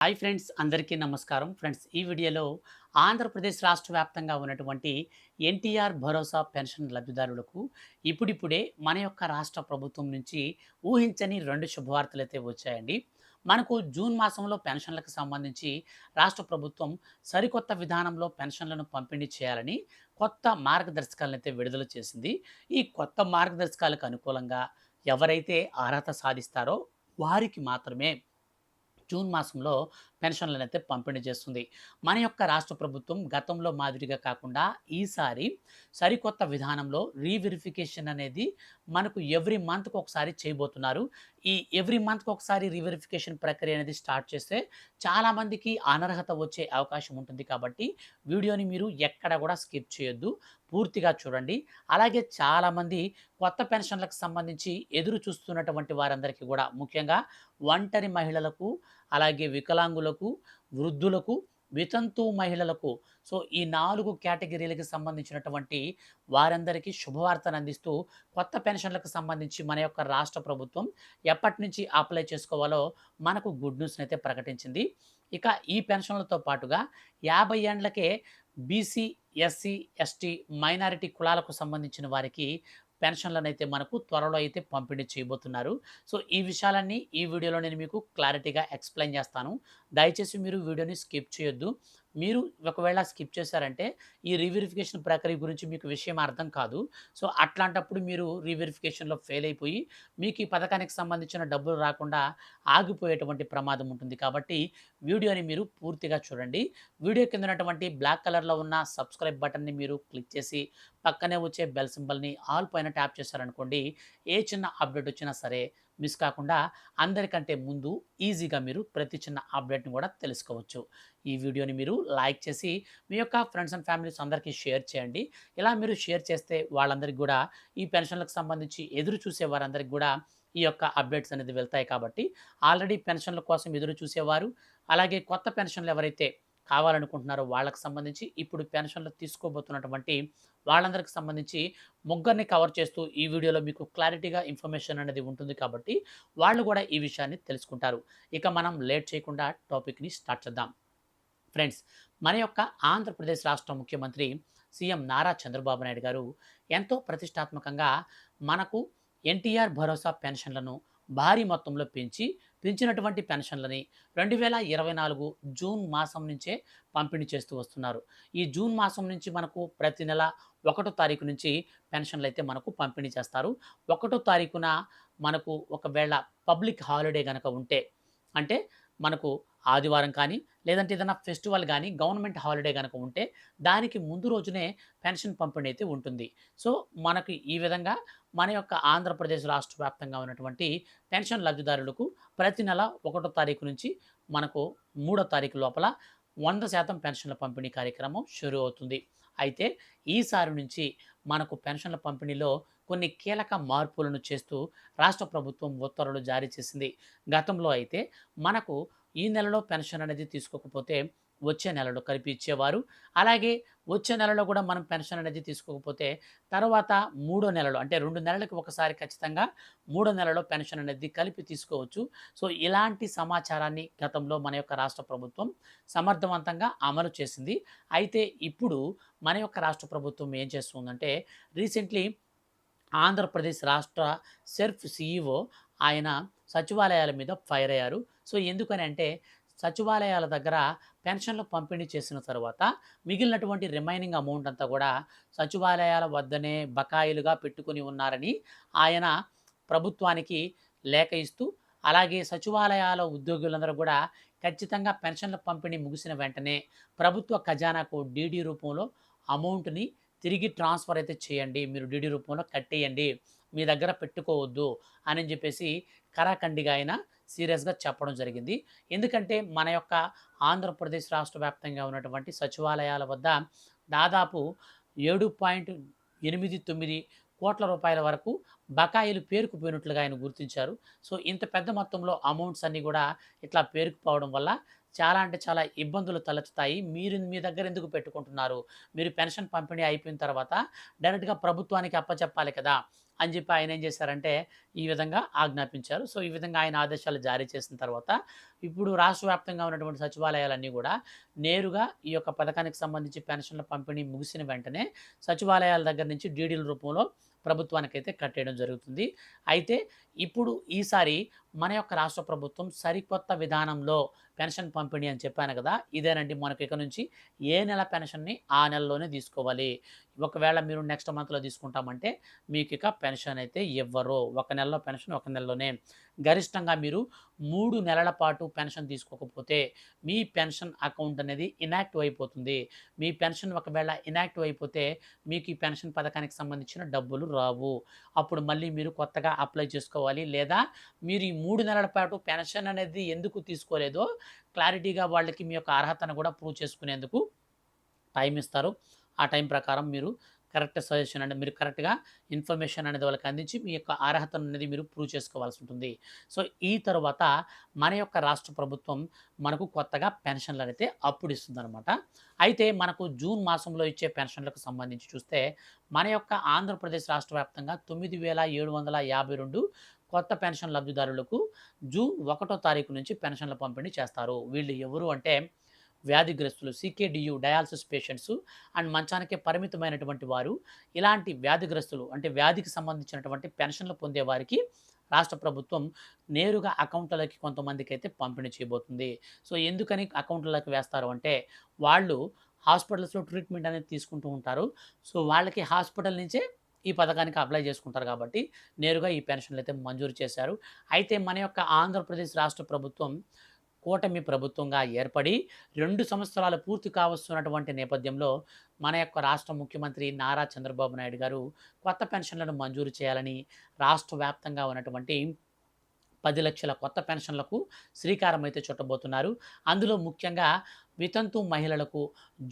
Hi friends, అందరికీ నమస్కారం. Friends, ఈ వీడియోలో ఆంధ్రప్రదేశ్ రాష్ట్ర వ్యాప్తంగా ఉన్నటువంటి ఎన్టీఆర్ భరోసా పెన్షన్ లబ్ధిదారులకు ఇప్పుడిప్పుడే మన యొక్క రాష్ట్ర ప్రభుత్వం నుంచి ఊహించని 2 శుభవార్తలైతే వచ్చాయండి. మనకు జూన్ మాసంలో పెన్షన్లకు సంబంధించి రాష్ట్ర ప్రభుత్వం సరికొత్త విధానంలో పెన్షన్లను పంపిణీ చేయాలని కొత్త మార్గదర్శకాలనైతే విడుదల చేసింది. ఈ కొత్త మార్గదర్శకాలకు అనుకూలంగా ఎవరైతే అర్హత సాధిస్తారో వారికి మాత్రమే జూన్ మాసంలో పెన్షన్లనైతే పంపిణీ చేస్తుంది. మన యొక్క రాష్ట్ర ప్రభుత్వం గతంలో మాదిరిగా కాకుండా ఈసారి సరికొత్త విధానంలో రీవెరిఫికేషన్ అనేది మనకు ఎవ్రీ మంత్‌కి ఒకసారి చేయబోతున్నారు. ఈ ఎవ్రీ మంత్‌కి ఒకసారి రీవెరిఫికేషన్ ప్రక్రియ అనేది స్టార్ట్ చేస్తే చాలామందికి అనర్హత వచ్చే అవకాశం ఉంటుంది కాబట్టి వీడియోని మీరు ఎక్కడ కూడా స్కిప్ చేయొద్దు. పూర్తిగా చూడండి. అలాగే చాలామంది కొత్త పెన్షన్‌లకు సంబంధించి ఎదురు చూస్తున్నటువంటి వారందరికీ కూడా ముఖ్యంగా ఒంటరి మహిళలకు, అలాగే వికలాంగులకు, వృద్ధులకు, వితంతు మహిళలకు, సో ఈ 4 కేటగిరీలకి సంబంధించినటువంటి వారందరికీ శుభవార్తను అందిస్తూ కొత్త పెన్షన్లకు సంబంధించి మన యొక్క రాష్ట్ర ప్రభుత్వం ఎప్పటినుంచి అప్లై చేసుకోవాలో మనకు గుడ్ న్యూస్‌నైతే ప్రకటించింది. ఇక ఈ పెన్షన్లతో పాటుగా 50 ఏండ్లకే బీసీ, ఎస్సీ, ఎస్టీ, మైనారిటీ కులాలకు సంబంధించిన వారికి పెన్షన్‌లనైతే మనకు త్వరలో అయితే పంపిణీ చేయబోతున్నారు. సో ఈ విషయాలన్నీ ఈ వీడియోలో నేను మీకు క్లారిటీగా ఎక్స్‌ప్లెయిన్ చేస్తాను. దయచేసి మీరు వీడియోని స్కిప్ చేయొద్దు. మీరు ఒకవేళ స్కిప్ చేశారంటే ఈ రీవెరిఫికేషన్ ప్రక్రియ గురించి మీకు విషయం అర్థం కాదు. సో అట్లాంటప్పుడు మీరు రీవెరిఫికేషన్‌లో ఫెయిల్ అయిపోయి మీకు ఈ పథకానికి సంబంధించిన డబ్బులు రాకుండా ఆగిపోయేటువంటి ప్రమాదం ఉంటుంది. కాబట్టి వీడియోని మీరు పూర్తిగా చూడండి. వీడియో కింద ఉన్నటువంటి బ్లాక్ కలర్‌లో ఉన్న సబ్స్క్రైబ్ బటన్‌ని మీరు క్లిక్ చేసి పక్కనే వచ్చే బెల్ సింబల్‌ని ఆల్ పైన ట్యాప్ చేశారనుకోండి, ఏ చిన్న అప్డేట్ వచ్చినా సరే మిస్ కాకుండా అందరికంటే ముందు ఈజీగా మీరు ప్రతి చిన్న అప్డేట్‌ని కూడా తెలుసుకోవచ్చు. ఈ వీడియోని మీరు లైక్ చేసి మీ యొక్క ఫ్రెండ్స్ అండ్ ఫ్యామిలీస్ అందరికీ షేర్ చేయండి. ఇలా మీరు షేర్ చేస్తే వాళ్ళందరికీ కూడా ఈ పెన్షన్‌లకు సంబంధించి ఎదురు చూసే వారందరికీ కూడా ఈ యొక్క అప్డేట్స్ అనేది వెళ్తాయి కాబట్టి ఆల్రెడీ పెన్షన్‌ల కోసం ఎదురు చూసేవారు, అలాగే కొత్త పెన్షన్‌లు ఎవరైతే కావాలనుకుంటున్నారో వాళ్ళకి సంబంధించి ఇప్పుడు పెన్షన్‌లు తీసుకోబోతున్నటువంటి వాళ్ళందరికి సంబంధించి ముగ్గురిని కవర్ చేస్తూ ఈ వీడియోలో మీకు క్లారిటీగా ఇన్ఫర్మేషన్ అనేది ఉంటుంది కాబట్టి వాళ్ళు కూడా ఈ విషయాన్ని తెలుసుకుంటారు. ఇక మనం లేట్ చేయకుండా టాపిక్‌ని స్టార్ట్ చేద్దాం. ఫ్రెండ్స్, మన యొక్క ఆంధ్రప్రదేశ్ రాష్ట్ర ముఖ్యమంత్రి సీఎం నారా చంద్రబాబు నాయుడు గారు ఎంతో ప్రతిష్టాత్మకంగా మనకు ఎన్టీఆర్ భరోసా పెన్షన్లను భారీ మొత్తంలో పెంచినటువంటి పెన్షన్లని 2024 జూన్ మాసం నుంచే పంపిణీ చేస్తూ వస్తున్నారు. ఈ జూన్ మాసం నుంచి మనకు ప్రతి నెల 1 తారీఖు నుంచి పెన్షన్లయితే మనకు పంపిణీ చేస్తారు. 1 తారీఖున మనకు ఒకవేళ పబ్లిక్ హాలిడే గనక ఉంటే, అంటే మనకు ఆదివారం కానీ, లేదంటే ఏదైనా ఫెస్టివల్ గానీ, గవర్నమెంట్ హాలిడే గనక ఉంటే, దానికి ముందు రోజునే పెన్షన్ పంపిణీ అయితే ఉంటుంది. సో, మనకి ఈ విధంగా మన యొక్క ఆంధ్రప్రదేశ్ రాష్ట్ర వ్యాప్తంగా ఉన్నటువంటి పెన్షన్ లబ్ధిదారులకు ప్రతి నెల 1 తారీఖు నుంచి మనకు 3 తారీఖు లోపల 100% పెన్షన్ల పంపిణీ కార్యక్రమం షురూ అవుతుంది. అయితే ఈసారి నుంచి మనకు పెన్షన్ల పంపిణీలో కొన్ని కీలక మార్పులను చేస్తూ రాష్ట్ర ప్రభుత్వం ఉత్తర్వులు జారీ చేసింది. గతంలో అయితే మనకు ఈ నెలలో పెన్షన్ అనేది తీసుకోకపోతే వచ్చే నెలలో కలిపి ఇచ్చేవారు. అలాగే వచ్చే నెలలో కూడా మనం పెన్షన్ అనేది తీసుకోకపోతే తర్వాత మూడో నెలలో, అంటే 2 నెలలకు ఒకసారి ఖచ్చితంగా మూడో నెలలో పెన్షన్ అనేది కలిపి తీసుకోవచ్చు. సో ఇలాంటి సమాచారాన్ని గతంలో మన యొక్క రాష్ట్ర ప్రభుత్వం సమర్థవంతంగా అమలు చేసింది. అయితే ఇప్పుడు మన యొక్క రాష్ట్ర ప్రభుత్వం ఏం చేస్తుందంటే, రీసెంట్లీ ఆంధ్రప్రదేశ్ రాష్ట్ర సెర్ఫ్ సీఈఓ ఆయన సచివాలయాల మీద ఫైర్ అయ్యారు. సో ఎందుకనంటే, సచివాలయాల దగ్గర పెన్షన్లు పంపిణీ చేసిన తర్వాత మిగిలినటువంటి రిమైనింగ్ అమౌంట్ అంతా కూడా సచివాలయాల వద్దనే బకాయిలుగా పెట్టుకొని ఉన్నారని ఆయన ప్రభుత్వానికి లేఖ ఇస్తూ, అలాగే సచివాలయాల ఉద్యోగులందరూ కూడా ఖచ్చితంగా పెన్షన్ల పంపిణీ ముగిసిన వెంటనే ప్రభుత్వ ఖజానాకు డీడీ రూపంలో అమౌంట్‌ని తిరిగి ట్రాన్స్ఫర్ అయితే చేయండి. మీరు డీడీ రూపంలో కట్టేయండి. మీ దగ్గర పెట్టుకోవద్దు అని చెప్పేసి కరాఖండిగా ఆయన సీరియస్‌గా చెప్పడం జరిగింది. ఎందుకంటే మన యొక్క ఆంధ్రప్రదేశ్ రాష్ట్ర వ్యాప్తంగా ఉన్నటువంటి సచివాలయాల వద్ద దాదాపు 7.89 కోట్ల రూపాయల వరకు బకాయిలు పేరుకుపోయినట్లుగా ఆయన గుర్తించారు. సో ఇంత పెద్ద మొత్తంలో అమౌంట్స్ అన్నీ కూడా ఇట్లా పేరుకుపోవడం వల్ల చాలా అంటే చాలా ఇబ్బందులు తలెత్తుతాయి. మీరు మీ దగ్గర ఎందుకు పెట్టుకుంటున్నారు? మీరు పెన్షన్ పంపిణీ అయిపోయిన తర్వాత డైరెక్ట్‌గా ప్రభుత్వానికి అప్పచెప్పాలి కదా! అని చెప్పి ఆయన ఏం చేశారంటే ఈ విధంగా ఆజ్ఞాపించారు. సో, ఈ విధంగా ఆయన ఆదేశాలు జారీ చేసిన తర్వాత ఇప్పుడు రాష్ట్ర వ్యాప్తంగా ఉన్నటువంటి సచివాలయాలన్నీ కూడా నేరుగా ఈ యొక్క పథకానికి సంబంధించి పెన్షన్ల పంపిణీ ముగిసిన వెంటనే సచివాలయాల దగ్గర నుంచి డీడీల రూపంలో ప్రభుత్వానికైతే కట్టేయడం జరుగుతుంది. అయితే ఇప్పుడు ఈసారి మన యొక్క రాష్ట్ర ప్రభుత్వం సరికొత్త విధానంలో పెన్షన్ పంపిణీ అని చెప్పాను కదా! ఇదేనండి. మనకు ఇక నుంచి ఏ నెల పెన్షన్‌ని ఆ నెలలోనే తీసుకోవాలి. ఒకవేళ మీరు నెక్స్ట్ మంత్‌లో తీసుకుంటామంటే మీకిక పెన్షన్ అయితే ఇవ్వరు. ఒక నెలలో పెన్షన్ ఒక నెలలోనే. గరిష్టంగా మీరు 3 నెలల పాటు పెన్షన్ తీసుకోకపోతే మీ పెన్షన్ అకౌంట్ అనేది ఇనాక్టివ్ అయిపోతుంది. మీ పెన్షన్ ఒకవేళ ఇనాక్టివ్ అయిపోతే మీకు ఈ పెన్షన్ పథకానికి సంబంధించిన డబ్బులు రావు. అప్పుడు మళ్ళీ మీరు కొత్తగా అప్లై చేసుకోవాలి. లేదా మీరు ఈ 3 నెలల పాటు పెన్షన్ అనేది ఎందుకు తీసుకోలేదో క్లారిటీగా వాళ్ళకి మీ యొక్క అర్హతను కూడా ప్రూవ్ చేసుకునేందుకు టైం ఇస్తారు. ఆ టైం ప్రకారం మీరు కరెక్ట్ సజెషన్ అంటే మీరు కరెక్ట్‌గా ఇన్ఫర్మేషన్ అనేది వాళ్ళకి అందించి మీ యొక్క అర్హతను అనేది మీరు ప్రూవ్ చేసుకోవాల్సి ఉంటుంది. సో, ఈ తరువాత మన యొక్క రాష్ట్ర ప్రభుత్వం మనకు కొత్తగా పెన్షన్‌లనైతే అప్పుడు ఇస్తుందనమాట. అయితే మనకు జూన్ మాసంలో ఇచ్చే పెన్షన్‌లకు సంబంధించి చూస్తే మన యొక్క ఆంధ్రప్రదేశ్ రాష్ట్ర వ్యాప్తంగా 9,752 కొత్త పెన్షన్ లబ్ధిదారులకు జూన్ 1 తారీఖు నుంచి పెన్షన్ల పంపిణీ చేస్తారు. వీళ్ళు ఎవరు అంటే వ్యాధిగ్రస్తులు, సీకేడీయూ, డయాలసిస్ పేషెంట్స్ అండ్ మంచానికే పరిమితమైనటువంటి వారు, ఇలాంటి వ్యాధిగ్రస్తులు అంటే వ్యాధికి సంబంధించినటువంటి పెన్షన్లు పొందే వారికి రాష్ట్ర ప్రభుత్వం నేరుగా అకౌంట్లలోకి కొంతమందికైతే పంపిణీ చేయబోతుంది. సో, ఎందుకని అకౌంట్లలోకి వేస్తారు అంటే వాళ్ళు హాస్పిటల్స్‌లో ట్రీట్మెంట్ అనేది తీసుకుంటూ ఉంటారు. సో, వాళ్ళకి హాస్పిటల్ నుంచే ఈ పథకానికి అప్లై చేసుకుంటారు కాబట్టి నేరుగా ఈ పెన్షన్‌లయితే మంజూరు చేశారు. అయితే మన యొక్క ఆంధ్రప్రదేశ్ రాష్ట్ర ప్రభుత్వం కూటమి ప్రభుత్వంగా ఏర్పడి 2 సంవత్సరాలు పూర్తి కావస్తున్నటువంటి నేపథ్యంలో మన యొక్క రాష్ట్ర ముఖ్యమంత్రి నారా చంద్రబాబు నాయుడు గారు కొత్త పెన్షన్లను మంజూరు చేయాలని రాష్ట్ర వ్యాప్తంగా ఉన్నటువంటి 10 లక్షల కొత్త పెన్షన్లకు శ్రీకారం అయితే చుట్టబోతున్నారు. అందులో ముఖ్యంగా వితంతు మహిళలకు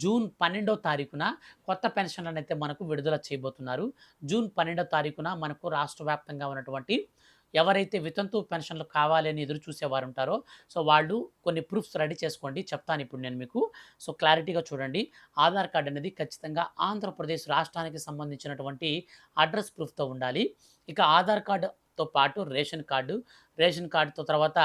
జూన్ 12వ తారీఖున కొత్త పెన్షన్లనైతే మనకు విడుదల చేయబోతున్నారు. జూన్ 12వ తారీఖున మనకు రాష్ట్ర వ్యాప్తంగా ఉన్నటువంటి ఎవరైతే వితంతు పెన్షన్లు కావాలి అని ఎదురు చూసేవారు ఉంటారో, సో, వాళ్ళు కొన్ని ప్రూఫ్స్ రెడీ చేసుకోండి. చెప్తాను ఇప్పుడు నేను మీకు. సో, క్లారిటీగా చూడండి. ఆధార్ కార్డ్ అనేది ఖచ్చితంగా ఆంధ్రప్రదేశ్ రాష్ట్రానికి సంబంధించినటువంటి అడ్రస్ ప్రూఫ్‌తో ఉండాలి. ఇక ఆధార్ కార్డ్‌తో పాటు రేషన్ కార్డ్‌తో తర్వాత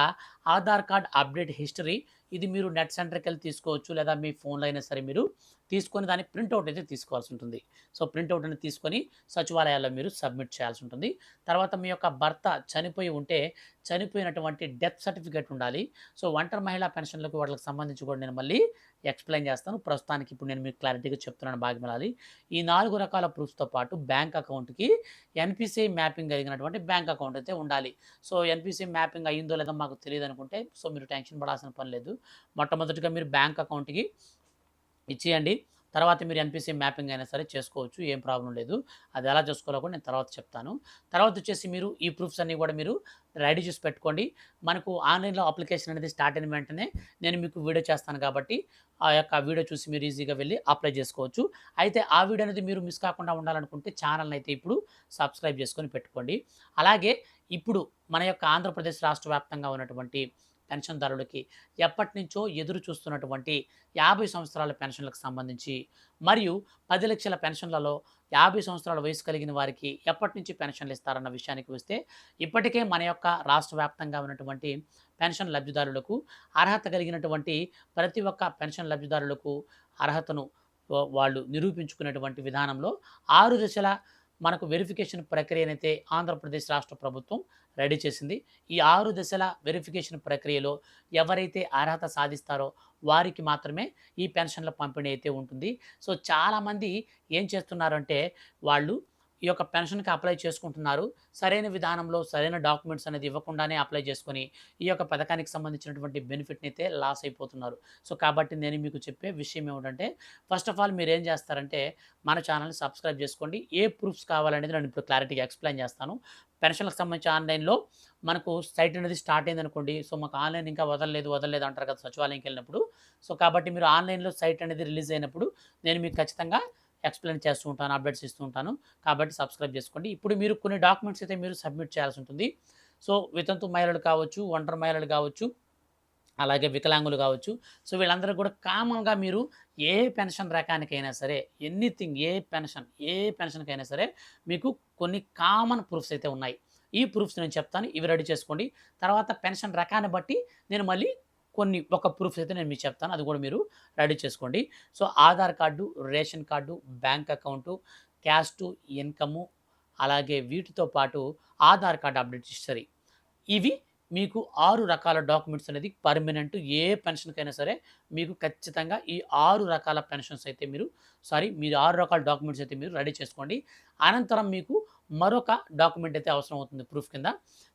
ఆధార్ కార్డ్ అప్డేట్ హిస్టరీ ఇది మీరు నెట్ సెంటర్‌కెళ్ళి తీసుకోవచ్చు. లేదా మీ ఫోన్‌లో అయినా సరే మీరు తీసుకొని దాని ప్రింటౌట్ అయితే తీసుకోవాల్సి ఉంటుంది. సో, ప్రింటౌట్ అనేది తీసుకొని సచివాలయాల్లో మీరు సబ్మిట్ చేయాల్సి ఉంటుంది. తర్వాత మీ యొక్క భర్త చనిపోయి ఉంటే చనిపోయినటువంటి డెత్ సర్టిఫికేట్ ఉండాలి. సో, ఒంటరి మహిళా పెన్షన్‌లకు వాటికి సంబంధించి కూడా నేను మళ్ళీ ఎక్స్‌ప్లెయిన్ చేస్తాను. ప్రస్తుతానికి ఇప్పుడు నేను మీకు క్లారిటీగా చెప్తున్నాను భాగ్యమలాలి. ఈ 4 రకాల ప్రూఫ్స్‌తో పాటు బ్యాంక్ అకౌంట్‌కి ఎన్‌పీసీఐ మ్యాపింగ్ కలిగినటువంటి బ్యాంక్ అకౌంట్ అయితే ఉండాలి. సో, ఎన్‌పీసీఐ మ్యాపింగ్ అయ్యిందో లేదో మాకు తెలీదనుకుంటే సో, మీరు టెన్షన్ పడాల్సిన పని లేదు. మొట్టమొదటిగా మీరు బ్యాంక్ అకౌంట్‌కి ఇచ్చేయండి. తర్వాత మీరు ఎన్‌పీసీఐ మ్యాపింగ్ అయినా సరే చేసుకోవచ్చు. ఏం ప్రాబ్లమ్ లేదు. అది ఎలా చేసుకోవాలో కూడా నేను తర్వాత చెప్తాను. తర్వాత వచ్చేసి మీరు ఈ ప్రూఫ్స్ అన్నీ కూడా మీరు రెడీ చేసి పెట్టుకోండి. మనకు ఆన్‌లైన్‌లో అప్లికేషన్ అనేది స్టార్ట్ అయిన వెంటనే నేను మీకు వీడియో చేస్తాను కాబట్టి ఆ యొక్క వీడియో చూసి మీరు ఈజీగా వెళ్లి అప్లై చేసుకోవచ్చు. అయితే ఆ వీడియో అనేది మీరు మిస్ కాకుండా ఉండాలనుకుంటే ఛానెల్‌ని అయితే ఇప్పుడు సబ్స్క్రైబ్ చేసుకొని పెట్టుకోండి. అలాగే ఇప్పుడు మన యొక్క ఆంధ్రప్రదేశ్ రాష్ట్ర వ్యాప్తంగా ఉన్నటువంటి పెన్షన్‌దారులకి ఎప్పటినుంచో ఎదురు చూస్తున్నటువంటి 50 సంవత్సరాల పెన్షన్‌లకు సంబంధించి మరియు 10 లక్షల పెన్షన్‌లలో 50 సంవత్సరాల వయసు కలిగిన వారికి ఎప్పటినుంచి పెన్షన్‌లు ఇస్తారన్న విషయానికి వస్తే ఇప్పటికే మన యొక్క రాష్ట్ర వ్యాప్తంగా ఉన్నటువంటి పెన్షన్ లబ్ధిదారులకు అర్హత కలిగినటువంటి ప్రతి ఒక్క పెన్షన్ లబ్ధిదారులకు అర్హతను వాళ్ళు నిరూపించుకునేటువంటి విధానంలో 6 దశల మనకు వెరిఫికేషన్ ప్రక్రియనైతే ఆంధ్రప్రదేశ్ రాష్ట్ర ప్రభుత్వం రెడీ చేసింది. ఈ 6 దశల వెరిఫికేషన్ ప్రక్రియలో ఎవరైతే అర్హత సాధిస్తారో వారికి మాత్రమే ఈ పెన్షన్ల పంపిణీ అయితే ఉంటుంది. సో, చాలామంది ఏం చేస్తున్నారంటే వాళ్ళు ఈ యొక్క పెన్షన్‌కి అప్లై చేసుకుంటున్నారు. సరైన విధానంలో సరైన డాక్యుమెంట్స్ అనేది ఇవ్వకుండానే అప్లై చేసుకొని ఈ యొక్క పథకానికి సంబంధించినటువంటి బెనిఫిట్‌ని అయితే లాస్ అయిపోతున్నారు. సో, కాబట్టి నేను మీకు చెప్పే విషయం ఏమిటంటే ఫస్ట్ ఆఫ్ ఆల్ మీరేం చేస్తారంటే మన ఛానెల్‌ని సబ్స్క్రైబ్ చేసుకోండి. ఏ ప్రూఫ్స్ కావాలనేది నేను ఇప్పుడు క్లారిటీగా ఎక్స్‌ప్లెయిన్ చేస్తాను. పెన్షన్‌లకు సంబంధించి ఆన్‌లైన్‌లో మనకు సైట్ అనేది స్టార్ట్ అయిందనుకోండి. సో, మాకు ఆన్‌లైన్ ఇంకా వదలలేదు అంటారు కదా! సచివాలయంకెళ్ళినప్పుడు. సో, కాబట్టి మీరు ఆన్‌లైన్‌లో సైట్ అనేది రిలీజ్ అయినప్పుడు నేను మీకు ఖచ్చితంగా ఎక్స్‌ప్లెయిన్ చేస్తూ ఉంటాను. అప్డేట్స్ ఇస్తూ ఉంటాను. కాబట్టి సబ్స్క్రైబ్ చేసుకోండి. ఇప్పుడు మీరు కొన్ని డాక్యుమెంట్స్ అయితే మీరు సబ్మిట్ చేయాల్సి ఉంటుంది. సో, వితంతు మహిళలు కావచ్చు, ఒంటరి మహిళలు కావచ్చు, అలాగే వికలాంగులు కావచ్చు. సో, వీళ్ళందరూ కూడా కామన్‌గా మీరు ఏ పెన్షన్ రకానికైనా సరే, ఎనీథింగ్ ఏ పెన్షన్‌కైనా సరే మీకు కొన్ని కామన్ ప్రూఫ్స్ అయితే ఉన్నాయి. ఈ ప్రూఫ్స్ నేను చెప్తాను. ఇవి రెడీ చేసుకోండి. తర్వాత పెన్షన్ రకాన్ని బట్టి నేను మళ్ళీ ఒక ప్రూఫ్స్ అయితే నేను మీకు చెప్తాను. అది కూడా మీరు రెడీ చేసుకోండి. So, Aadhaar card, ration card, bank account, caste, income అలాగే వీటితో పాటు ఆధార్ కార్డ్ అప్డేట్ హిస్టరీ. ఇవి మీకు 6 రకాల డాక్యుమెంట్స్ అనేది పర్మనెంట్ ఏ పెన్షన్‌కైనా సరే మీకు ఖచ్చితంగా ఈ 6 రకాల పెన్షన్స్ అయితే మీరు 6 రకాల డాక్యుమెంట్స్ అయితే మీరు రెడీ చేసుకోండి. అనంతరం మీకు మరొక డాక్యుమెంట్ అయితే అవసరం అవుతుంది ప్రూఫ్ కింద.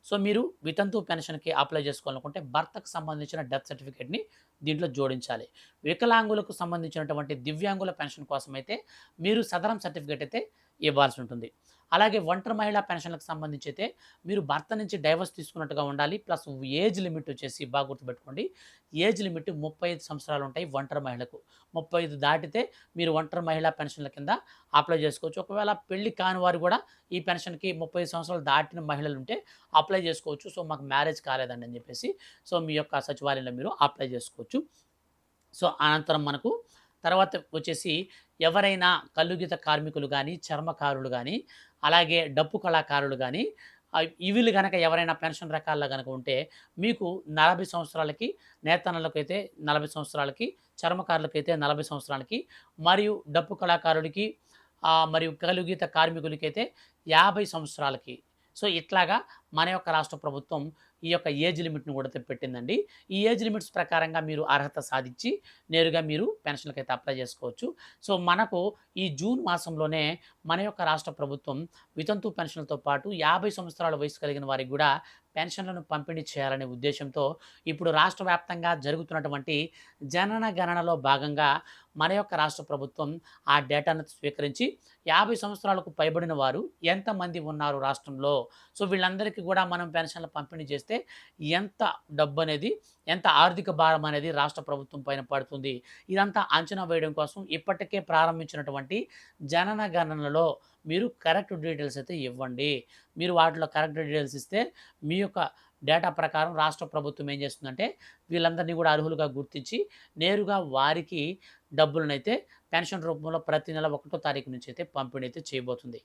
సో, మీరు వితంతు పెన్షన్‌కి అప్లై చేసుకోవాలనుకుంటే భర్తకు సంబంధించిన డెత్ సర్టిఫికేట్‌ని దీంట్లో జోడించాలి. వికలాంగులకు సంబంధించినటువంటి దివ్యాంగుల పెన్షన్ కోసమైతే మీరు సదరం సర్టిఫికేట్ అయితే ఇవ్వాల్సి ఉంటుంది. అలాగే ఒంటరి మహిళా పెన్షన్‌లకు సంబంధించి అయితే మీరు భర్త నుంచి డైవర్స్ తీసుకున్నట్టుగా ఉండాలి. ప్లస్ ఏజ్ లిమిట్ వచ్చేసి బాగా గుర్తుపెట్టుకోండి. ఏజ్ లిమిట్ 35 సంవత్సరాలు ఉంటాయి ఒంటరి మహిళకు. 35 దాటితే మీరు ఒంటరి మహిళా పెన్షన్‌ల కింద అప్లై చేసుకోవచ్చు. ఒకవేళ పెళ్లి కాని వారు కూడా ఈ పెన్షన్‌కి 35 సంవత్సరాలు దాటిన మహిళలుంటే అప్లై చేసుకోవచ్చు. సో, మాకు మ్యారేజ్ కాలేదండి అని చెప్పేసి సో, మీ యొక్క సచివాలయంలో మీరు అప్లై చేసుకోవచ్చు. సో, అనంతరం మనకు తర్వాత వచ్చేసి ఎవరైనా కల్లుగీత కార్మికులు గానీ, చర్మకారులు గానీ, అలాగే డప్పు కళాకారులు గానీ, వీళ్ళు గనక ఎవరైనా పెన్షన్ రకాల్లో గనక ఉంటే, మీకు 40 సంవత్సరాలకి, నేతన్నలకైతే 40 సంవత్సరాలకి, చర్మకారులకైతే 40 సంవత్సరాలకి, మరియు డప్పు కళాకారుడికి మరియు కలుగీత కార్మికులకైతే 50 సంవత్సరాలకి. సో, ఇట్లాగా మన యొక్క రాష్ట్ర ప్రభుత్వం ఈ యొక్క ఏజ్ లిమిట్‌ని కూడా పెట్టిందండి. ఈ ఏజ్ లిమిట్స్ ప్రకారంగా మీరు అర్హత సాధించి నేరుగా మీరు పెన్షన్‌లకైతే అప్లై చేసుకోవచ్చు. సో, మనకు ఈ జూన్ మాసంలోనే మన యొక్క రాష్ట్ర ప్రభుత్వం వితంతు పెన్షన్‌లతో పాటు 50 సంవత్సరాల వయసు కలిగిన వారికి గూడా పెన్షన్‌లను పంపిణీ చేయాలనే ఉద్దేశ్యంతో ఇప్పుడు రాష్ట్ర వ్యాప్తంగా జరుగుతున్నటువంటి జనన గణనలో భాగంగా మన యొక్క రాష్ట్ర ప్రభుత్వం ఆ డేటాను స్వీకరించి 50 సంవత్సరాలకు పైబడిన వారు ఎంతమంది ఉన్నారు రాష్ట్రంలో. సో, వీళ్ళందరికీ కూడా మనం పెన్షన్‌లు పంపిణీ చేస్తే ఎంత డబ్బనేది, ఎంత ఆర్థిక భారం అనేది రాష్ట్ర ప్రభుత్వం పైన పడుతుంది. ఇదంతా అంచనా వేయడం కోసం ఇప్పటికే ప్రారంభించినటువంటి జనన గణనలో మీరు కరెక్ట్ డీటెయిల్స్ అయితే ఇవ్వండి. మీరు వాటిలో కరెక్ట్ డీటెయిల్స్ ఇస్తే మీ యొక్క డేటా ప్రకారం రాష్ట్ర ప్రభుత్వం ఏం చేస్తుందంటే వీళ్ళందరినీ కూడా అర్హులుగా గుర్తించి నేరుగా వారికి డబ్బులనైతే పెన్షన్ రూపంలో ప్రతి నెల 1వ తారీఖు నుంచి అయితే పంపిణీ అయితే చేయబోతుంది.